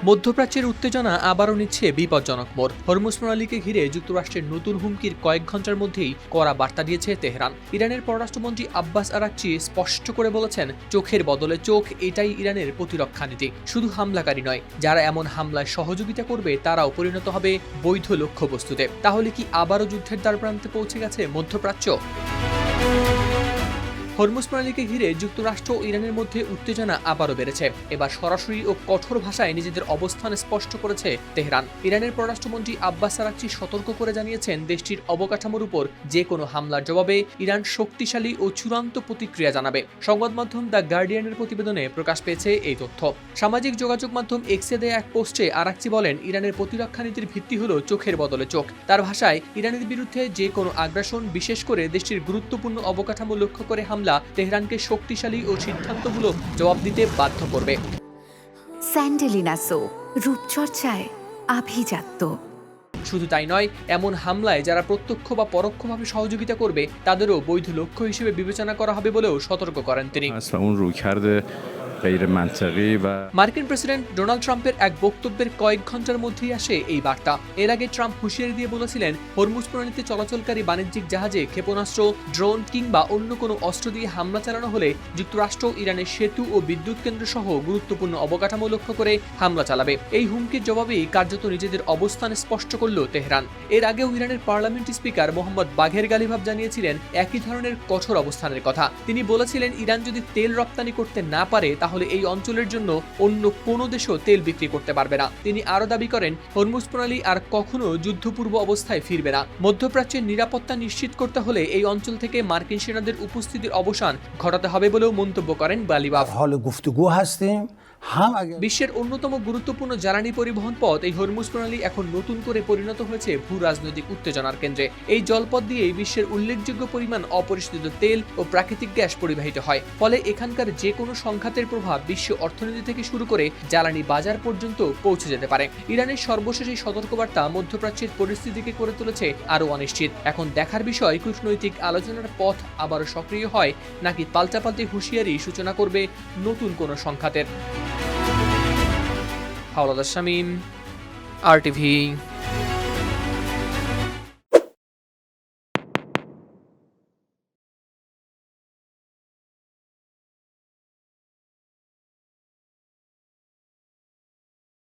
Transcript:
মধ্যপ্রাচ্যের উত্তেজনা আবারও নিচ্ছে বিপজ্জনক মোড়। হরমুজ প্রণালীকে ঘিরে যুক্তরাষ্ট্রের নতুন হুমকির কয়েক ঘন্টার মধ্যেই কড়া বার্তা দিয়েছে তেহরান। ইরানের পররাষ্ট্রমন্ত্রী আব্বাস আরাকচি স্পষ্ট করে বলেছেন, চোখের বদলে চোখ, এটাই ইরানের প্রতিরক্ষা নীতি। শুধু হামলাকারী নয়, যারা এমন হামলায় সহযোগিতা করবে তারাও পরিণত হবে বৈধ লক্ষ্যবস্তুতে। তাহলে কি আবারও যুদ্ধের দ্বারপ্রান্তে পৌঁছে গেছে মধ্যপ্রাচ্য? হরমুজ প্রণালীকে ঘিরে যুক্তরাষ্ট্র ও ইরানের মধ্যে উত্তেজনা আবারও বেড়েছে। এবার সরাসরি ও কঠোর ভাষায় নিজেদের অবস্থান স্পষ্ট করেছে তেহরান। ইরানের পররাষ্ট্রমন্ত্রী আব্বাস আরাকচি সতর্ক করে জানিয়েছেন, দেশটির অবকাঠামোর উপর যে কোনো হামলার জবাবে ইরান শক্তিশালী ও চূড়ান্ত প্রতিক্রিয়া জানাবে। সংবাদ মাধ্যম দ্য গার্ডিয়ানের প্রতিবেদনে প্রকাশ পেয়েছে এই তথ্য। সামাজিক যোগাযোগ মাধ্যম এক্সে দেয়া এক পোস্টে আরাকচি বলেন, ইরানের প্রতিরক্ষা নীতির ভিত্তি হলো চোখের বদলে চোখ। তার ভাষায়, ইরানের বিরুদ্ধে যে কোনো আগ্রাসন, বিশেষ করে দেশটির গুরুত্বপূর্ণ অবকাঠামো লক্ষ্য করে তেহরানকে শক্তিশালী ও সিদ্ধান্তমূলক জবাব দিতে বাধ্য করবে। স্যান্ডেলিনা সো, রূপচর্চায় আভিজাত্য। শুধু তাই নয়, এমন হামলায় যারা প্রত্যক্ষ বা পরোক্ষভাবে সহযোগিতা করবে তাদেরও বৈধ লক্ষ্য হিসেবে বিবেচনা করা হবে বলেও সতর্ক করেন তিনি। মার্কিন প্রেসিডেন্ট ডোনাল্ড ট্রাম্পের এক বক্তব্যের কয়েক ঘন্টার মধ্যেই আসে এই বার্তা। এর আগে ট্রাম্প হুঁশিয়ারি দিয়ে বলেছিলেন, হরমুজ প্রণালীতে চলাচলকারী বাণিজ্যিক জাহাজে ক্ষেপণাস্ত্র, ড্রোন কিংবা অন্য কোনো অস্ত্র দিয়ে হামলা চালানো হলে যুক্তরাষ্ট্র ইরানের সেতু ও বিদ্যুৎ কেন্দ্র সহ গুরুত্বপূর্ণ অবকাঠামো লক্ষ্য করে হামলা চালাবে। এই হুমকির জবাবেই কার্যত নিজেদের অবস্থান স্পষ্ট করল তেহরান। এর আগেও ইরানের পার্লামেন্ট স্পিকার মোহাম্মদ বাঘের গালিভাব জানিয়েছিলেন একই ধরনের কঠোর অবস্থানের কথা। তিনি বলেছিলেন, ইরান যদি তেল রপ্তানি করতে না পারে তাহলে এই অঞ্চলের জন্য অন্য কোনো দেশও তেল বিক্রি করতে পারবে না। তিনি আরও দাবি করেন, হরমুজ প্রণালী আর কখনো যুদ্ধপূর্ব অবস্থায় ফিরবে না। মধ্যপ্রাচ্যের নিরাপত্তা নিশ্চিত করতে হলে এই অঞ্চল থেকে মার্কিন সেনাদের উপস্থিতির অবসান ঘটাতে হবে বলেও মন্তব্য করেন গালিভাব। বিশ্বের অন্যতম গুরুত্বপূর্ণ জ্বালানি পরিবহন পথ এই হরমুজ প্রণালী এখন নতুন করে পরিণত হয়েছে ভূ রাজনৈতিক উত্তেজনার কেন্দ্রে। এই জলপথ দিয়েই বিশ্বের উল্লেখযোগ্য পরিমাণ অপরিশোধিত তেল ও প্রাকৃতিক গ্যাস পরিবাহিত হয়। ফলে এখানকার যে কোনো সংঘাতের প্রভাব বিশ্ব অর্থনীতি থেকে শুরু করে জ্বালানি বাজার পর্যন্ত পৌঁছে যেতে পারে। ইরানের সর্বশেষ এই সতর্কবার্তা মধ্যপ্রাচ্যের পরিস্থিতিকে করে তুলেছে আরও অনিশ্চিত। এখন দেখার বিষয়, কূটনৈতিক আলোচনার পথ আবারও সক্রিয় হয় নাকি পাল্টাপাল্টি হুঁশিয়ারি সূচনা করবে নতুন কোনো সংঘাতের। হাওলাদার শামীম, RTV।